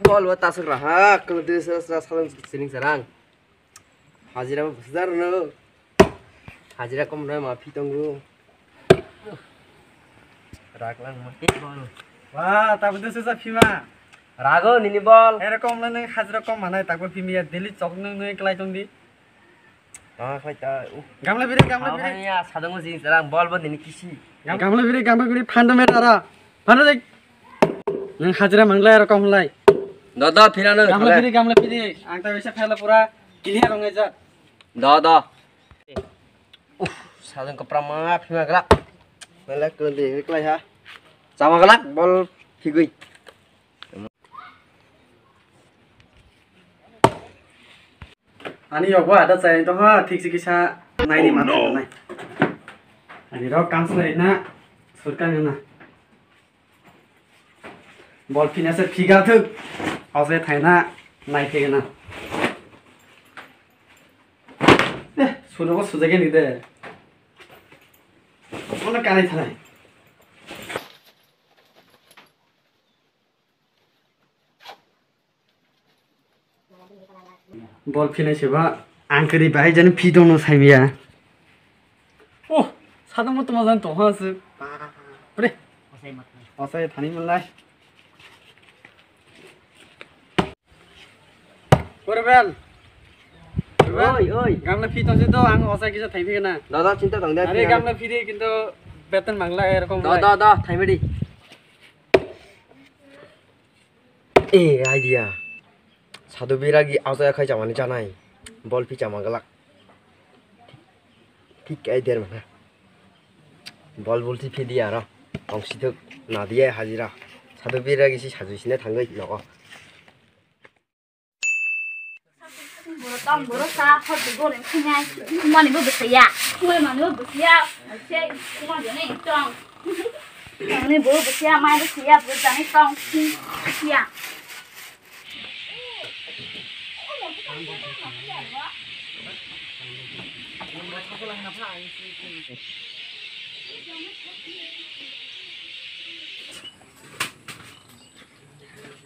bol buat tasuk rahak kalau dia salam sini serang hajira besar no hajira kom na mafi tunggu raklan mati bol wah tapi itu susah fima rago nini bol erokom lah neng hajira kom mana tak berfimi ya deli cok neng neng kelai condi gamla biri ya sadang sini serang bol buat nini kisi gamla biri panda merah panda dek neng hajira manglai erokom lai Dodo pirano gamla biri angta bisa fela pura kini rong aja Dodo sadang keprama pima gelap melek kelih kelai ha sama gelap bol higui ani yogo ada saya itu ha ठीक से किसा नाई नहीं मानता नाई ani ro काम से ना surkan ना bol pina se phiga thuk ase thaina nai thegena suno ko sujage ni de ona kanai thanai bol pina seba angkri bai jan phi dono saimia oh sadam mo tuma jan to ha su pre osai thani malai Korbel. Oi. Gamla phi to situ ang osai kisa thai phi na. Dodo cinta tang dia. Are gamla phi de kintu beton mangla erokom. Dodo thai medi. Idea. Sadu biragi ausai khai jamani janai. Bol phi jama galak. ঠিক idea mana. Bol bolti phi dia ra. Ongsi thuk na dia hajira. Sadu biragi si saju sine thangai logo. Tông bữa xa thôi tụi cô đến không ngay mà này bữa bữa ya quê mà nữa bữa ya chơi mà giờ này tròn này bữa ya mai bữa ya bữa này tròn ya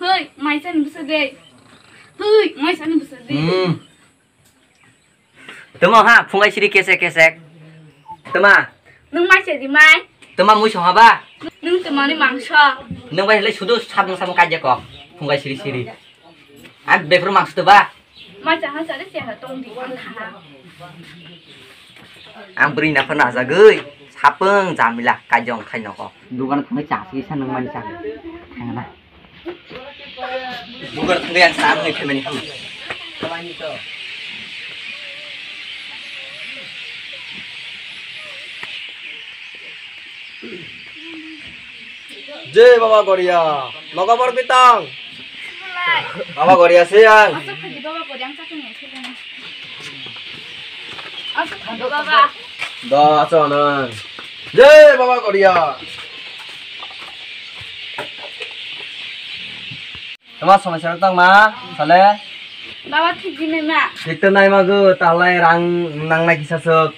hơi mai xem bữa gì hơi mai xem bữa gì Tuma ha, fungai siri kesek. Tuma. Nung mai jadi mai. Tuma mui songa ba. Nung temani mangsa. Nung bai le sudu sabung kaja kok. Fungai siri. Ab befru mangsa ba. Mai jangan jadi siapa tong di mana. Ang beri na pernah zageui. Sapeng jamilah kajong thaino ko. Dugan fungai casi sanang mani sang. Thangna. Dugan fungai yang sam ngai phemani hu. Kamani to. Jai Baba Goria, Baba Berbintang. Baba Goria siang. Asal pergi Baba Goria satu nih sekarang. Asal pergi Baba. Dah sana. Jai Baba Goria. Temas sama siapa tang ma? Sale. Baba pergi nih mak. Kita naik magu talai rang nang naik kisah sok.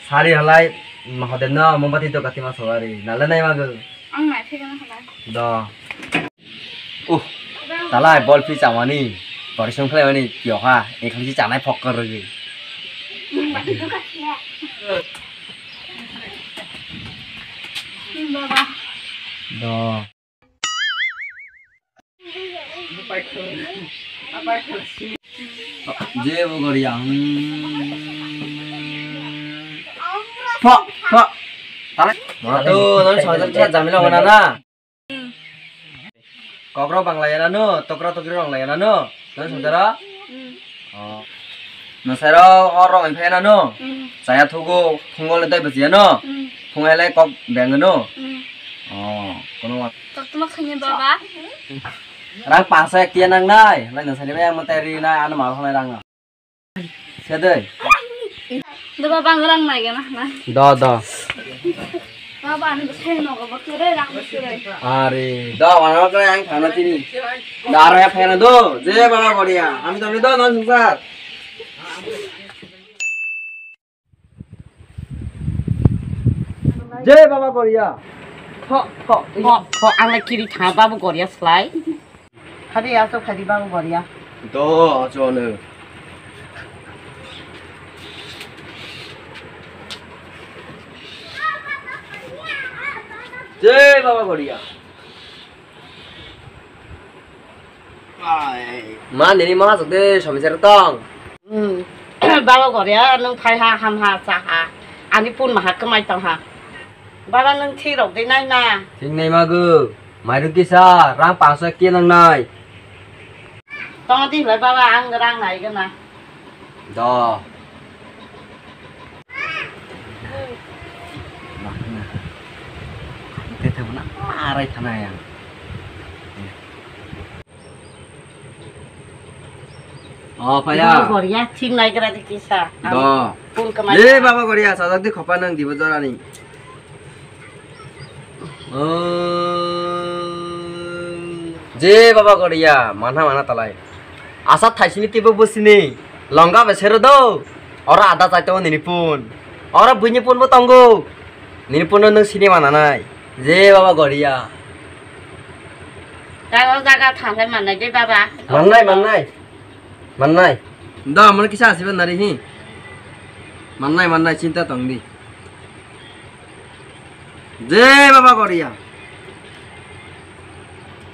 Sari halai mahadenna mombati to kati mas sawari. Nala naik magu. Ang mai pergi mana halai. Dah. Talai bol pi jamani. Barisong play mani kyo ha. Ekali janai poker lagi. Itu kan ya. Baba. Dah. Jai Baba Goria. Pak. Talai. Aduh, non soalnya jamila mana na? Kokro bang layanan no, tokro bang layanan no, non saudara? Oh, nasero orang yang no, saya tunggu punggol itu bersih no, punggolnya kok bang no. Oh, kono. Tak tuh makanya Baba. Rang pasek dia nang nai, lain nasari yang materi nai anu malah nai rang. Siapa? Baba banggerang naik kan nah. Dah. Baba anu besar no, baba kira rang besar. Ari, dah mana kau yang kana sini? Darah pena do, Jai Baba Goria. Kami tahu do non susah. Jai Baba Goria. Kok ang kiri thang Baba Goria slide. Hari aku hari baru Korea. 너 저는 제 바바 거리야. 마 내리 마 속대 점세로 땅. Baru Korea nung thai ha ham ha sa ha. Ani pun mah kemai tong ha. Baru nung thi rok đi nai na. 징네 마그 마이르기사 랑 방서 끼는 나이. Tong đi lại baru ăn cái rang này cái mà. 너. 대테구나 아라이 타나야. Baru 파야. Korea chim này cái này thì sa. 너. Pun kemai. 예, 바바 거리야. 사장들 겉바는 디버저라니. 제 바바 거리야. 많아 달라이. 아사 타이시니 띠버 보시니. 렁가 베세로도. 어라 아다 짜이토 니니뿐. 어라 부니뿐 뭐 똥고. 니니뿐은 너 시니 많아나이. 제 바바 거리야. Cái ra thằng cái màn này cái ba. 만나이. 너 아무리 기사 아시면 나리히. 만나이 진짜 똥디. 제 바바 거리야.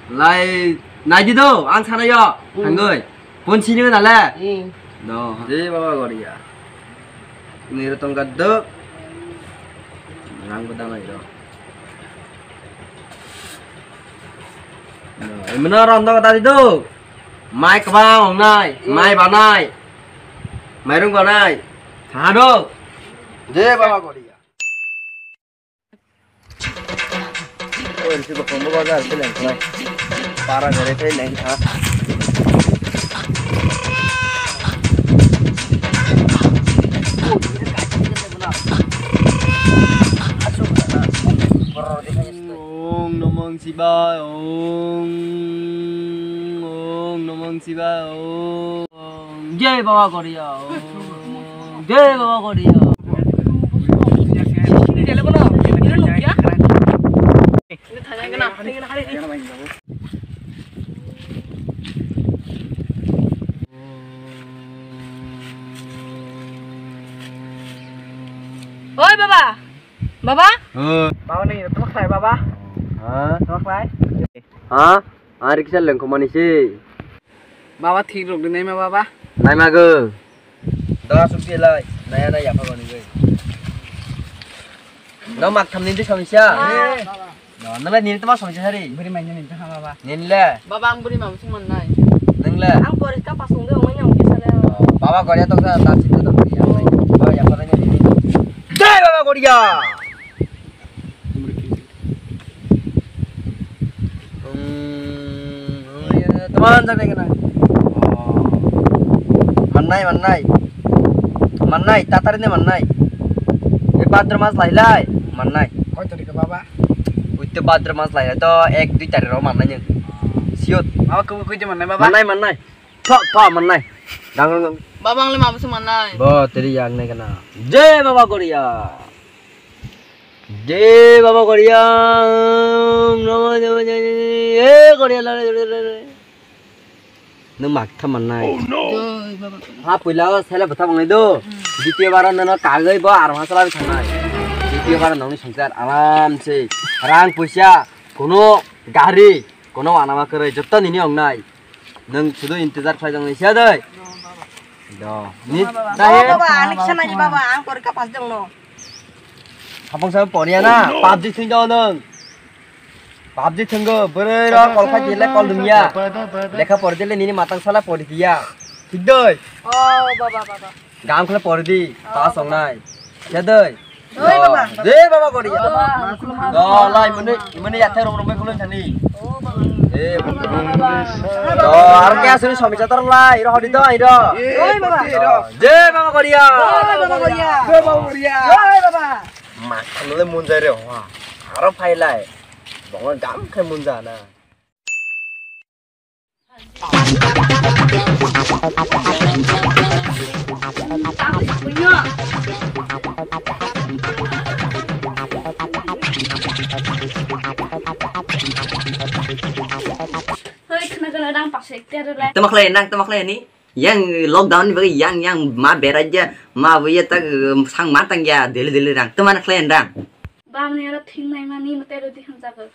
라이 나이디도 안 사나요? 한 거이. 본치니는 날래. 너 제 바바 거리야. ini tongkat dek. Nang pedang itu. Bener orang tadi tuh. Mai kebang nai, mai banai. Mai rung banai. Thado. Je bawa kau dia. Oh, ini tuh pembawa bazar tu leng kelai. Para gere tu leng ha. Om Namah Shivaya. Om Namah Shivaya. Om Jai Baba Korea. Om Jai Baba Korea. Ôi Baba. Baba? Bawa nih, temak saya Baba. Hah? Temak saya. Hah? Hari kita lengkap mana sih? Bawa ठीक रोक नहीं मैं Baba. Nai mager. Dah suci lah. Naya naya apa kau ni? Nó mặc thầm nín tới xong chưa? Đó, nó lại nín tới bao xong chưa đi? Beri mainnya nih jangan Baba. Nín le, Baba ang buri mam sung man nai. nâng le. Ang buri ka pasung de ong nyong kisa le. Baba Korea tuh kan tak cinta tuh dia. Baba yang pernah ini. Jai Baba Korea. Teman saya kena. Manai, tatar ini manai. Badr mas lai, manai. Kau tadi ke Baba. Itu badr mas lai, itu 1, 2, 3 roh manai yang. Siut. Bawa ke jaman nih Baba. Manai. Pak manai. Dang. Baba ang limam sung man nai. Bo, tadi yang naik kena. Jai Baba Korea. Jai Baba Korea. Nama Korea lah. Nó mặc thầm màn này. Ha पहिला सेला बता बंगले दो. द्वितीय बार न कागज बा are मसाला भी खाना है. द्वितीय बार नौनी संसार आराम से रां पैसा कोनो गाड़ी कोनो आनामा करे जत्ता निनि अंगनाय. नों सुदो इंतजार खालामनाय सिया दै. दो. नि दाहे. Baba anik sana ni Baba ang buri ka pas jong no. habang sa poriya na. PUBG thing daw nang. PUBG thenggo berai ra kol khai dile kol dumia. Lekha pori dile nini matang sala pori dia. Thik doi. Oh Baba. Gam khla pori di. Ta song nai. Ya doi. Oi Baba. Je Baba Korea. Do lai mene ya thero rombe kulun thani. Oh Baba. Do ar kya suni somi chatar lai ro hodi do iro. Oi Baba. Je Baba Korea. Baba Korea. Baba Korea. Oi Baba. Mak khlo mun jai re wa. Aro phai lai. Bong gam khai mun ja na. Hơi khana khana rang pasik tiada lah. Temak lain ni. Yang lockdown ni bagi yang ma beraja ma buya tak sang matang ya deli rang. Teman lain rang. Bam ni ada ting nai mani mate ada di hamza ke.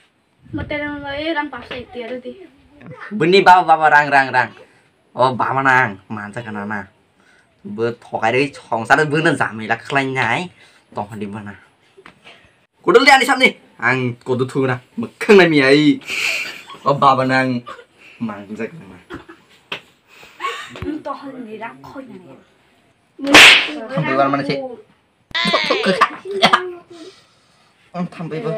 Mate rang lagi rang pasik tiada di. Beni baba rang. Oh baba nang manca kanana. Ber thokai dei chong sa ber nan zamai la khlain nyai. Tong di mana. Kudul dia ni sam ni. Ang kudu thu na. Mekhang nai mi ai. Oh baba nang manca kanana. Toh ni rang koi ni. Bukan mana sih? Sampai ber.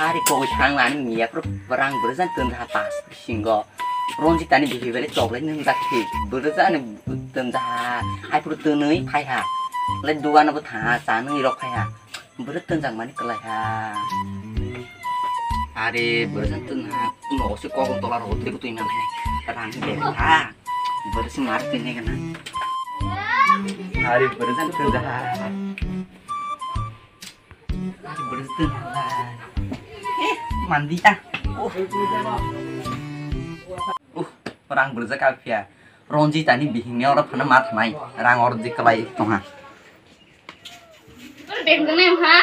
Hari kau sang mana ni ya, perang berzan tentang pas singgo. Ronji tani behavior coklat neng zakti berzan tentang hai perut tenui pai ha. Lain dua nak bertha sana irok pai ha. Berzan tentang mana kelai ha. Hari berzan tentang no si kau tolar roti betul ini mana perang beha. Berzan martin ni kan. Hari berzan tentang berzan mandi ah. Perang berzakal ya. Ronji tani bihingnya orang pernah mat mai. Rang orang di kelai tengah. Beng ni ha.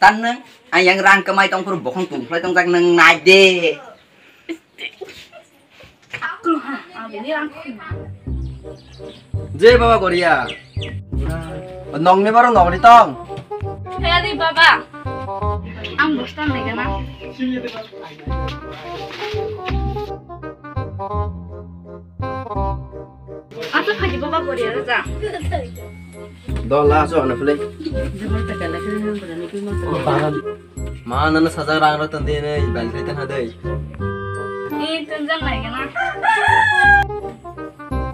Tan neng, yang rang kemai tong pur bokong tu, kelai tong tak neng naik deh. Aku ha. Ini rang koi. Je baba Korea. Nong ni baru nong ni tong. Hei baba. Ang bostan ni kan? Apa kaji baba Korea raja? Dol lah so na play. Mana na saja rang ratan dia ni bal kaitan hadai. Ini tunjang ni kan?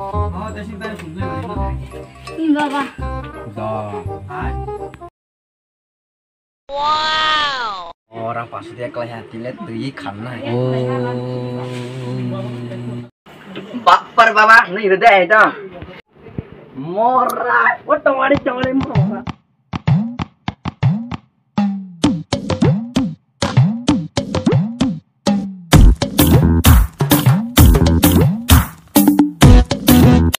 Oh, desing tadi sungai mana? Ini baba. Orang pasti dia kelai hati lihat beri karena. Baper baba, ni udah itu. Mora, what the mari chole mora.